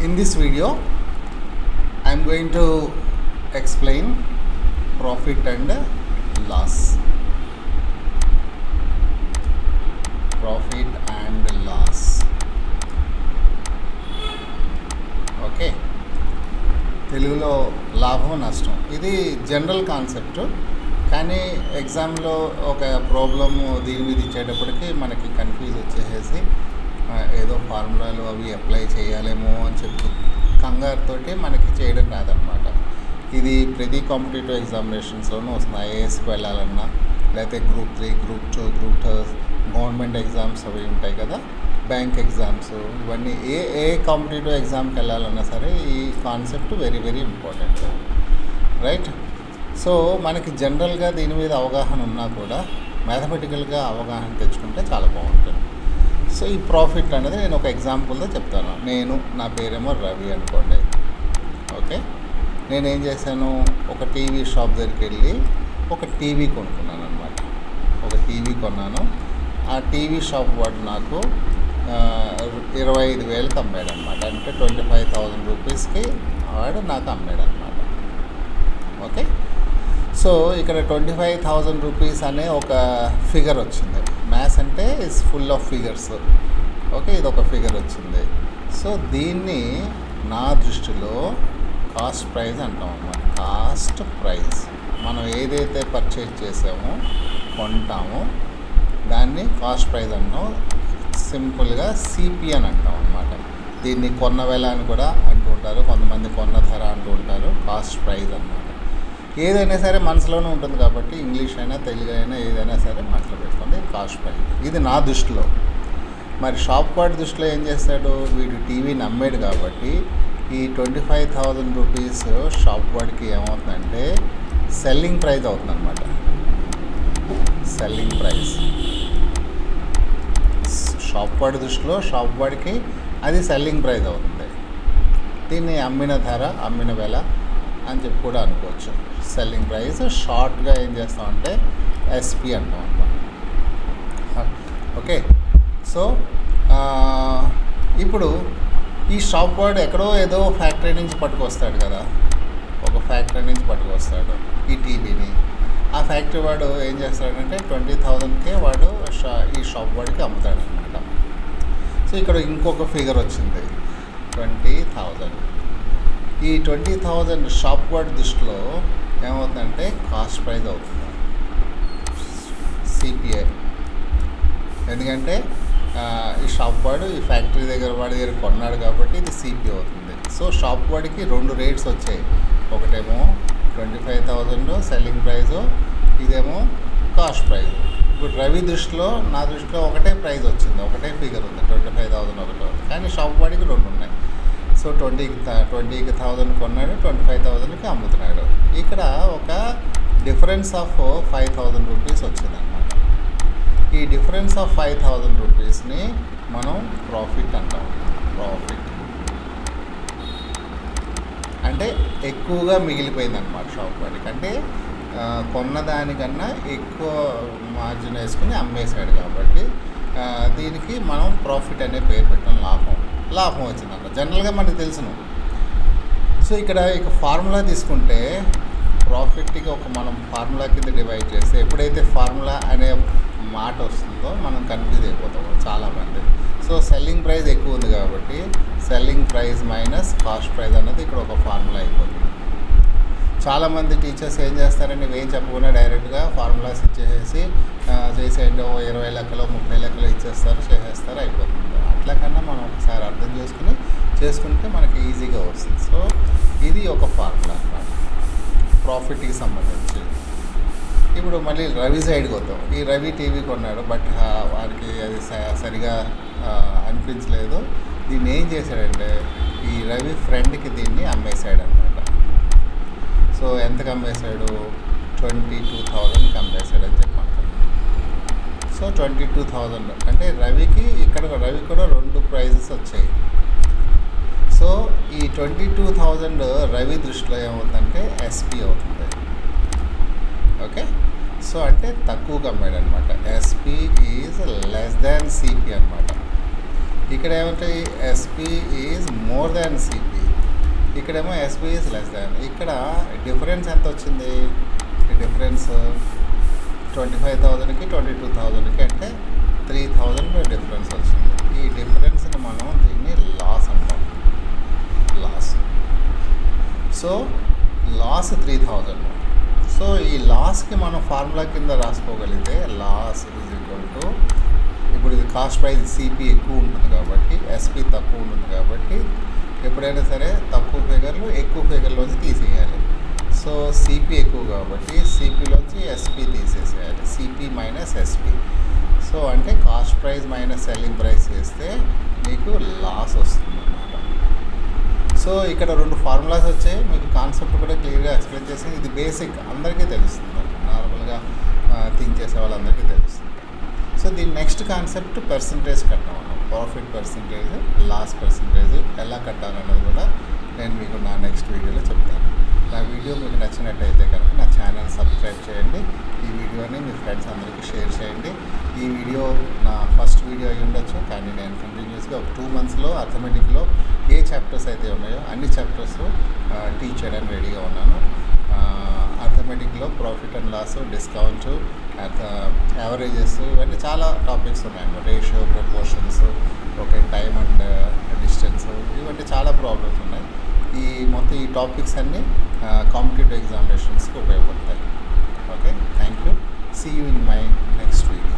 In this video, I am going to explain profit and loss. Profit and loss. Okay. తెలుగులో లాభం నష్టం ఇది general concept, కానీ ఎగ్జామ్లో ఒక ప్రాబ్లమ్ దీని మీద ఇచ్చేటప్పటికి మనకి కన్ఫ్యూజ్ వచ్చేసేసి ఏదో ఫార్ములాలు అవి అప్లై చేయాలేమో అని చెప్పి కంగారుతోటి మనకి చేయడం రాదనమాట. ఇది ప్రతి కాంపిటేటివ్ ఎగ్జామినేషన్స్లోనూ వస్తుంది. ఐఏఎస్కి వెళ్ళాలన్నా, లేకపోతే group 3, group 2, group 2 government exams అవి ఉంటాయి కదా, బ్యాంక్ ఎగ్జామ్స్, ఇవన్నీ ఏ కాంపిటేటివ్ ఎగ్జామ్కి వెళ్ళాలన్నా సరే ఈ concept very very important, right? So మనకి జనరల్గా దీని మీద అవగాహన ఉన్నా కూడా మ్యాథమెటికల్గా అవగాహన తెచ్చుకుంటే చాలా బాగుంటుంది. సో ఈ ప్రాఫిట్ అనేది నేను ఒక ఎగ్జాంపుల్తో చెప్తాను. నా పేరేమో రవి అనుకోండి. ఓకే, నేనేం చేశాను, ఒక టీవీ షాప్ దగ్గరికి వెళ్ళి ఒక టీవీ కొనుక్కున్నాను అనమాట. ఒక టీవీ కొన్నాను. ఆ టీవీ షాప్ వాడు నాకు 25,000కి అమ్మాడు అనమాట. అంటే 25,000 రూపీస్కి వాడు నాకు అమ్మాడు అనమాట. ఓకే, సో ఇక్కడ 25,000 రూపీస్ అనే ఒక ఫిగర్ వచ్చింది. మ్యాథ్స్ అంటే is full of figures. Okay, ఇది ఒక ఫిగర్ వచ్చింది. సో దీన్ని నా దృష్టిలో కాస్ట్ ప్రైస్ అంటాం అన్నమాట. కాస్ట్ ప్రైస్, మనం ఏదైతే పర్చేజ్ చేసామో కొంటామో దాన్ని కాస్ట్ ప్రైస్ అంటాం. సింపుల్గా సిపి అని అంటాం అన్నమాట. దీన్ని కొన్న వెల అని కూడా అంటూ ఉంటారు, కొంతమంది కొన్న ధర అంటూ ఉంటారు. కాస్ట్ ప్రైస్ అన్నమాట. ఏదైనా సరే మనసులోనే ఉంటుంది కాబట్టి ఇంగ్లీష్ అయినా తెలుగు అయినా ఏదైనా సరే మనసులో పెట్టుకోండి. కాస్ట్ ప్రైస్ ఇది నా దృష్టిలో. మరి షాప్ వాడి దృష్టిలో ఏం చేస్తాడు, వీడు టీవీని అమ్మాడు కాబట్టి ఈ 25,000 రూపీస్ షాప్ వాడికి ఏమవుతుందంటే సెల్లింగ్ ప్రైస్ అవుతుందన్నమాట. సెల్లింగ్ ప్రైస్ షాప్ వాడి దృష్టిలో షాప్ వాడికి అది సెల్లింగ్ ప్రైస్ అవుతుంది. దీన్ని అమ్మిన ధర, అమ్మిన వెల అని చెప్పి కూడా అనుకోవచ్చు. సెల్లింగ్ ప్రైస్ షార్ట్గా ఏం చేస్తామంటే ఎస్పి అంటాం అన్నమాట. ఓకే, సో ఇప్పుడు ఈ షాప్ వాడు ఎక్కడో ఏదో ఫ్యాక్టరీ నుంచి పట్టుకొస్తాడు కదా, ఒక ఫ్యాక్టరీ నుంచి పట్టుకొస్తాడు ఈ టీవీని. ఆ ఫ్యాక్టరీ వాడు ఏం చేస్తాడంటే 20,000కే వాడు ఈ షాప్ వాడికి అమ్ముతాడు అనమాట. సో ఇక్కడ ఇంకొక ఫిగర్ వచ్చింది 20,000. ఈ 20,000 షాప్ వాడి దృష్టిలో ఏమవుతుందంటే కాస్ట్ ప్రైస్ అవుతుంది, సిపిఐ. ఎందుకంటే ఈ షాప్ వాడు ఈ ఫ్యాక్టరీ దగ్గర వాడి దగ్గర కొన్నాడు కాబట్టి ఇది సిపి అవుతుంది. సో షాప్ వాడికి 2 రేట్స్ వచ్చాయి. ఒకటేమో 25,000 సెల్లింగ్ ప్రైజు, ఇదేమో కాస్ట్ ప్రైజ్. ఇప్పుడు రవి దృష్టిలో, నా దృష్టిలో ఒకటే ప్రైజ్ వచ్చింది, ఒకటే ఫిగర్ ఉంది, 25,000 ఒకటే ఉంది. కానీ షాప్ వాడికి 2 ఉన్నాయి. సో 20,000 కొన్నాడు, 25,000కి అమ్ముతున్నాడు. ఇక్కడ ఒక డిఫరెన్స్ ఆఫ్ 5,000 రూపీస్ వచ్చిందన్నమాట. ఈ డిఫరెన్స్ ఆఫ్ 5,000 రూపీస్ని మనం ప్రాఫిట్ అంటాం. ప్రాఫిట్ అంటే ఎక్కువగా మిగిలిపోయిందన్నమాట షాప్ వాడికి. అంటే కొన్నదానికన్నా ఎక్కువ మార్జిన్ వేసుకుని అమ్మేశాడు కాబట్టి దీనికి మనం ప్రాఫిట్ అనే పేరు పెట్టాం. లాభం వచ్చిందన్నమాట. జనరల్గా మనకు తెలుసును. సో ఇక్కడ ఫార్ములా తీసుకుంటే ప్రాఫిట్కి మనం ఫార్ములా కింద డివైడ్ చేస్తే ఎప్పుడైతే ఫార్ములా అనే మాట వస్తుందో మనం కన్ఫ్యూజ్ అయిపోతాము చాలామంది. సో సెల్లింగ్ ప్రైస్ ఎక్కువ ఉంది కాబట్టి selling price minus cost price అన్నది ఇక్కడ ఒక ఫార్ములా అయిపోతుంది. చాలామంది టీచర్స్ ఏం చేస్తారంటే ఇవేం చెప్పకుండా డైరెక్ట్గా ఫార్ములాస్ ఇచ్చేసేసి చేసేయండి, 20 లెక్కలు 30 లెక్కలు ఇచ్చేస్తారు, చేసేస్తారు, అయిపోతుంది. అట్లా కన్నా మనం ఒకసారి అర్థం చేసుకుంటే మనకి ఈజీగా వస్తుంది. సో ఇది ఒక ఫార్ములా అన్నమాట ప్రాఫిట్కి సంబంధించి. ఇప్పుడు మళ్ళీ రవి సైడ్కి వద్దాం. ఈ రవి టీవీ కొన్నాడు, బట్ వారికి అది సరిగా అనిపించలేదు. దీన్ని ఏం చేశాడంటే ఈ రవి ఫ్రెండ్కి దీన్ని అమ్మేశాడు అనమాట. సో ఎంతకు అమ్మేశాడు, 22,000కి అమ్మేశాడు అని చెప్పి అంటాడు. సో 22,000 అంటే రవికి కూడా 2 ప్రైజెస్ వచ్చాయి. సో ఈ 22,000 రవి దృష్టిలో ఏమవుతుందంటే ఎస్పి అవుతుంది. ఓకే, సో అంటే తక్కువగా అమ్మాడు అనమాట. SP is less than CP అనమాట. ఇక్కడ ఏమంటాయి SP is more than CP, ఇక్కడేమో ఎస్పీ ఈజ్ లెస్ దాన్. ఇక్కడ డిఫరెన్స్ ఎంత వచ్చింది? డిఫరెన్స్ 25,000కి 22,000కి అంటే 3,000 డిఫరెన్స్ వచ్చింది. ఈ డిఫరెన్స్ని మనం దీన్ని లాస్ అంటాం, లాస్. So loss 3,000. సో ఈ లాస్కి మనం ఫార్ములా కింద రాసుకోగలిగితే లాస్ ఈజ్ ఈక్వల్ టు, ఇప్పుడు ఇది కాస్ట్ ప్రైస్ సిపి ఎక్కువ ఉంటుంది కాబట్టి ఎస్పి తక్కువ ఉంటుంది కాబట్టి ఎప్పుడైనా సరే తక్కువ ఫిగర్లు ఎక్కువ ఫిగర్లోంచి తీసేయాలి. సో సిపి ఎక్కువ కాబట్టి సిపిలోంచి ఎస్పి తీసేసేయాలి, సిపి మైనస్ ఎస్పి. సో అంటే cost price minus selling price చేస్తే మీకు లాస్ వస్తుంది అన్నమాట. సో ఇక్కడ 2 ఫార్ములాస్ వచ్చాయి, మీకు కాన్సెప్ట్ కూడా క్లియర్గా ఎక్స్ప్లెయిన్ చేసి, ఇది బేసిక్ అందరికీ తెలుస్తుంది, నార్మల్గా థింక్ చేసే వాళ్ళందరికీ తెలుస్తుంది. సో దీని నెక్స్ట్ కాన్సెప్ట్ పర్సంటేజ్ కట్టడం, ప్రాఫిట్ పర్సంటేజ్, లాస్ పర్సంటేజ్ ఎలా కట్టాలన్నది కూడా నేను మీకు నా నెక్స్ట్ వీడియోలో చెప్తాను. నా వీడియో మీకు నచ్చినట్టయితే కనుక నా ఛానల్ సబ్స్క్రైబ్ చేయండి, ఈ వీడియోని మీ ఫ్రెండ్స్ అందరికీ షేర్ చేయండి. ఈ వీడియో నా ఫస్ట్ వీడియో అయి ఉండొచ్చు, కానీ నేను కంటిన్యూస్గా ఒక 2 మంత్స్లో అర్థమెటిక్లో ఏ చాప్టర్స్ అయితే ఉన్నాయో అన్ని చాప్టర్స్ టీచ్ చేయడానికి రెడీగా ఉన్నాను. అర్థమెటిక్లో profit and loss, discount, averages, ఇవన్నీ చాలా టాపిక్స్ ఉన్నాయి. Ratio, proportions, okay, time and distance, ఇవన్నీ చాలా ప్రాబ్లమ్స్ ఉన్నాయి. మొత్తం ఈ టాపిక్స్ అన్నీ కాంపిటేటివ్ ఎగ్జామినేషన్స్కి ఉపయోగపడతాయి. Okay, thank you. See you in my next video.